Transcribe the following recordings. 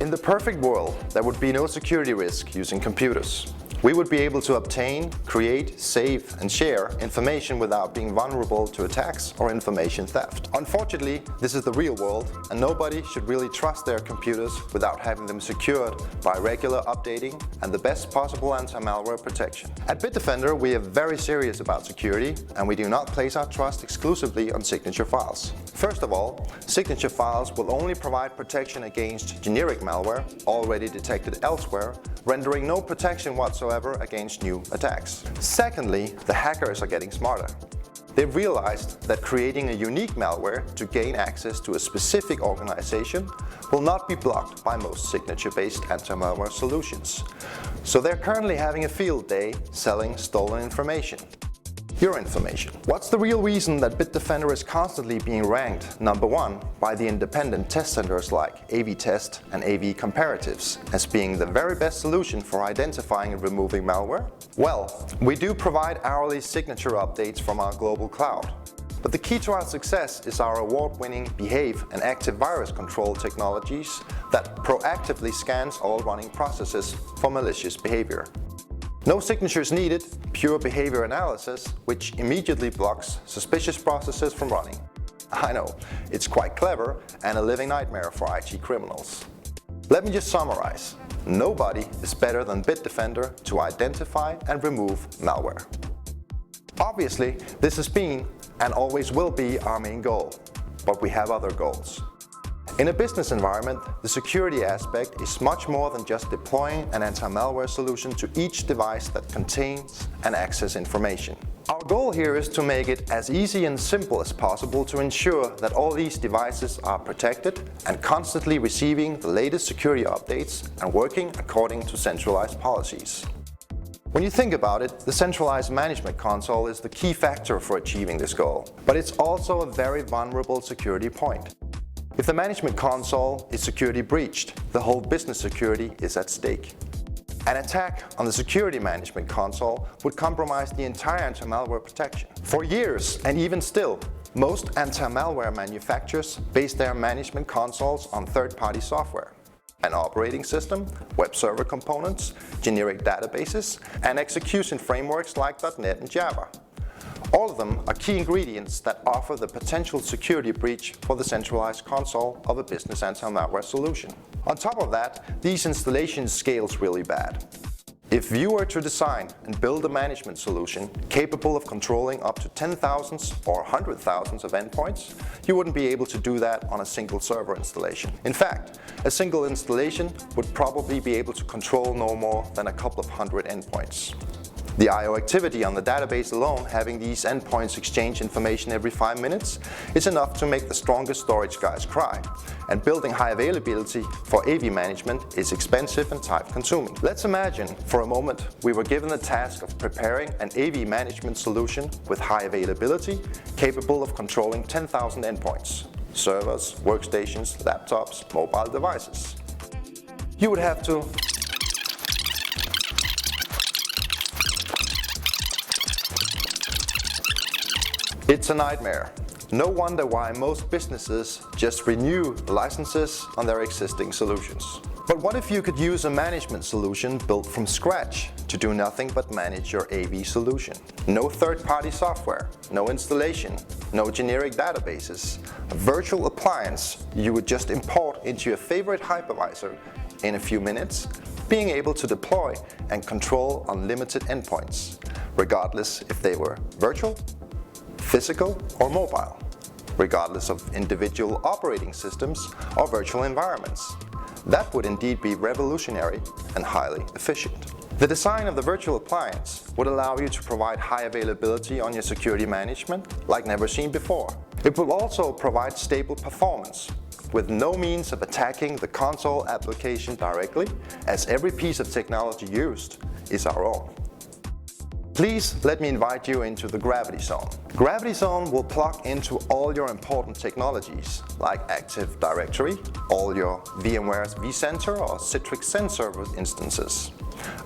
In the perfect world, there would be no security risk using computers. We would be able to obtain, create, save and share information without being vulnerable to attacks or information theft. Unfortunately, this is the real world and nobody should really trust their computers without having them secured by regular updating and the best possible anti-malware protection. At Bitdefender, we are very serious about security and we do not place our trust exclusively on signature files. First of all, signature files will only provide protection against generic malware already detected elsewhere, rendering no protection whatsoever against new attacks. Secondly, the hackers are getting smarter. They've realized that creating a unique malware to gain access to a specific organization will not be blocked by most signature-based anti-malware solutions. So they're currently having a field day selling stolen information. Your information. What's the real reason that Bitdefender is constantly being ranked #1 by the independent test centers like AV-Test and AV Comparatives as being the very best solution for identifying and removing malware? Well, we do provide hourly signature updates from our global cloud. But the key to our success is our award-winning Behave and Active Virus Control technologies that proactively scans all running processes for malicious behavior. No signatures needed, pure behavior analysis, which immediately blocks suspicious processes from running. I know, it's quite clever and a living nightmare for IT criminals. Let me just summarize. Nobody is better than Bitdefender to identify and remove malware. Obviously, this has been and always will be our main goal, but we have other goals. In a business environment, the security aspect is much more than just deploying an anti-malware solution to each device that contains and access information. Our goal here is to make it as easy and simple as possible to ensure that all these devices are protected and constantly receiving the latest security updates and working according to centralized policies. When you think about it, the centralized management console is the key factor for achieving this goal, but it's also a very vulnerable security point. If the management console is security breached, the whole business security is at stake. An attack on the security management console would compromise the entire anti-malware protection. For years, and even still, most anti-malware manufacturers base their management consoles on third-party software. An operating system, web server components, generic databases, and execution frameworks like .NET and Java. All of them are key ingredients that offer the potential security breach for the centralized console of a business anti-malware solution. On top of that, these installations scales really bad. If you were to design and build a management solution capable of controlling up to 10,000s or 100,000s of endpoints, you wouldn't be able to do that on a single server installation. In fact, a single installation would probably be able to control no more than a couple of hundred endpoints. The I/O activity on the database alone, having these endpoints exchange information every 5 minutes, is enough to make the strongest storage guys cry. And building high availability for AV management is expensive and time-consuming. Let's imagine for a moment we were given the task of preparing an AV management solution with high availability, capable of controlling 10,000 endpoints, servers, workstations, laptops, mobile devices. You would have to It's a nightmare. No wonder why most businesses just renew licenses on their existing solutions. But what if you could use a management solution built from scratch to do nothing but manage your AV solution? No third-party software, no installation, no generic databases. A virtual appliance you would just import into your favorite hypervisor in a few minutes, being able to deploy and control unlimited endpoints, regardless if they were virtual, physical or mobile, regardless of individual operating systems or virtual environments. That would indeed be revolutionary and highly efficient. The design of the virtual appliance would allow you to provide high availability on your security management like never seen before. It will also provide stable performance with no means of attacking the console application directly, as every piece of technology used is our own. Please let me invite you into the GravityZone. GravityZone will plug into all your important technologies like Active Directory, all your VMware's vCenter or Citrix XenServer instances.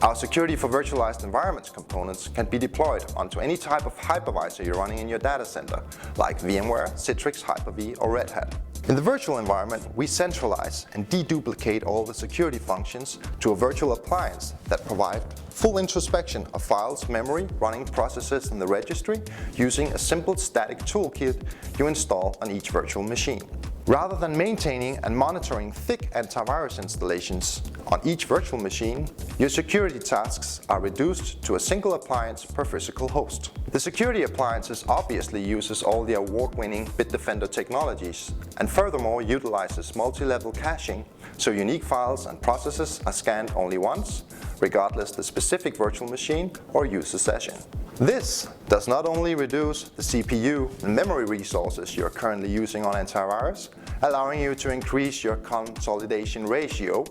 Our security for virtualized environments components can be deployed onto any type of hypervisor you're running in your data center, like VMware, Citrix Hyper-V or Red Hat. In the virtual environment, we centralize and deduplicate all the security functions to a virtual appliance that provide full introspection of files, memory, running processes in the registry using a simple static toolkit you install on each virtual machine. Rather than maintaining and monitoring thick antivirus installations on each virtual machine, your security tasks are reduced to a single appliance per physical host. The security appliances obviously uses all the award-winning Bitdefender technologies and furthermore utilizes multi-level caching, so unique files and processes are scanned only once, regardless the specific virtual machine or user session. This does not only reduce the CPU and memory resources you're currently using on antivirus, allowing you to increase your consolidation ratio,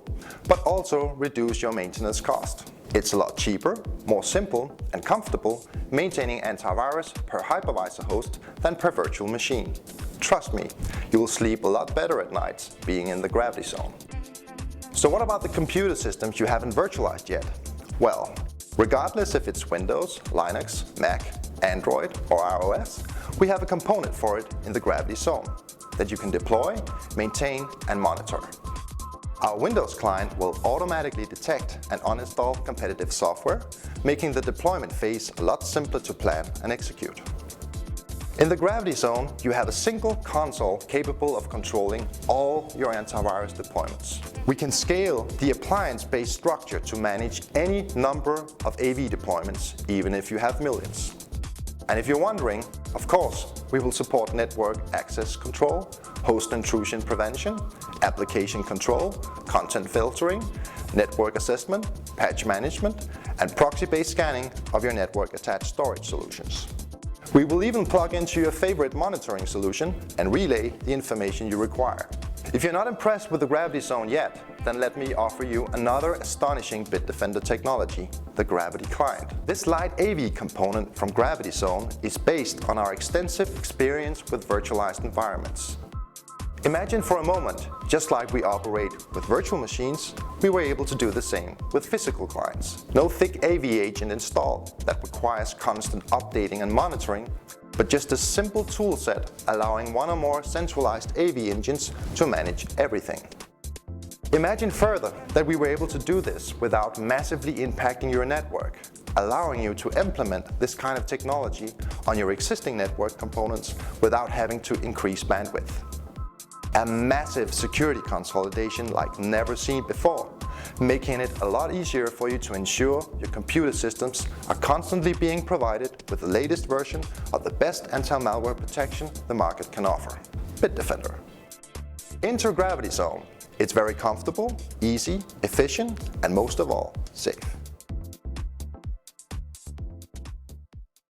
but also reduce your maintenance cost. It's a lot cheaper, more simple and comfortable maintaining antivirus per hypervisor host than per virtual machine. Trust me, you will sleep a lot better at night being in the GravityZone. So what about the computer systems you haven't virtualized yet? Well, regardless if it's Windows, Linux, Mac, Android or iOS, we have a component for it in the GravityZone that you can deploy, maintain and monitor. Our Windows client will automatically detect and uninstall competitive software, making the deployment phase a lot simpler to plan and execute. In the GravityZone, you have a single console capable of controlling all your antivirus deployments. We can scale the appliance-based structure to manage any number of AV deployments, even if you have millions. And if you're wondering, of course, we will support network access control, host intrusion prevention, application control, content filtering, network assessment, patch management, and proxy-based scanning of your network-attached storage solutions. We will even plug into your favorite monitoring solution and relay the information you require. If you're not impressed with the GravityZone yet, then let me offer you another astonishing Bitdefender technology, the Gravity Client. This light AV component from GravityZone is based on our extensive experience with virtualized environments. Imagine for a moment, just like we operate with virtual machines, we were able to do the same with physical clients. No thick AV agent installed that requires constant updating and monitoring, but just a simple tool set allowing one or more centralized AV engines to manage everything. Imagine further that we were able to do this without massively impacting your network, allowing you to implement this kind of technology on your existing network components without having to increase bandwidth. A massive security consolidation like never seen before, making it a lot easier for you to ensure your computer systems are constantly being provided with the latest version of the best anti-malware protection the market can offer, Bitdefender. Enter GravityZone. It's very comfortable, easy, efficient, and most of all, safe.